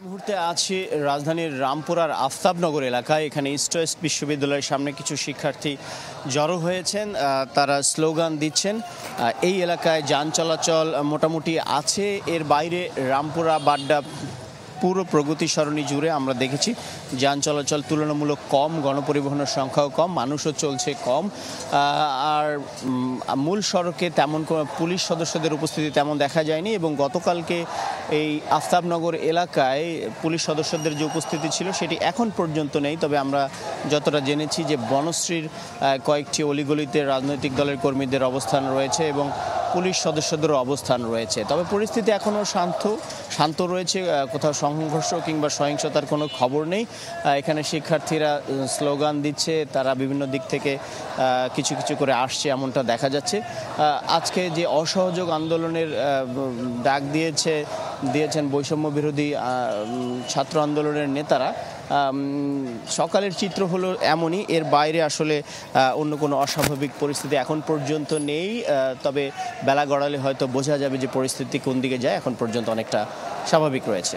মুহূর্তে আছি রাজধানীর রামপুরার আফতাবনগর এলাকায়। এখানে ইস্ট ওয়েস্ট বিশ্ববিদ্যালয়ের সামনে কিছু শিক্ষার্থী জড়ো হয়েছেন, তারা স্লোগান দিচ্ছেন। এই এলাকায় যান চলাচল মোটামুটি আছে, এর বাইরে রামপুরা বাড্ডা পুরো প্রগতি সরণি জুড়ে আমরা দেখেছি যান চলাচল তুলনামূলক কম, গণপরিবহনের সংখ্যাও কম, মানুষও চলছে কম। আর মূল সড়কে তেমন কোনো পুলিশ সদস্যদের উপস্থিতি তেমন দেখা যায়নি এবং গতকালকে এই আফতাবনগর এলাকায় পুলিশ সদস্যদের যে উপস্থিতি ছিল সেটি এখন পর্যন্ত নেই। তবে আমরা যতটা জেনেছি যে বনশ্রীর কয়েকটি অলিগলিতে রাজনৈতিক দলের কর্মীদের অবস্থান রয়েছে এবং পুলিশ সদস্যদেরও অবস্থান রয়েছে। তবে পরিস্থিতি এখনও শান্ত রয়েছে, কোথাও সংঘর্ষ কিংবা সহিংসতার কোনো খবর নেই। এখানে শিক্ষার্থীরা স্লোগান দিচ্ছে, তারা বিভিন্ন দিক থেকে কিছু কিছু করে আসছে এমনটা দেখা যাচ্ছে। আজকে যে অসহযোগ আন্দোলনের ডাক দিয়েছেন বৈষম্য বিরোধী ছাত্র আন্দোলনের নেতারা, সকালের চিত্র হলো এমনই, এর বাইরে আসলে অন্য কোনো অস্বাভাবিক পরিস্থিতি এখন পর্যন্ত নেই। তবে বেলা গড়ালে হয়তো বোঝা যাবে যে পরিস্থিতি কোন দিকে যায়। এখন পর্যন্ত অনেকটা স্বাভাবিক রয়েছে।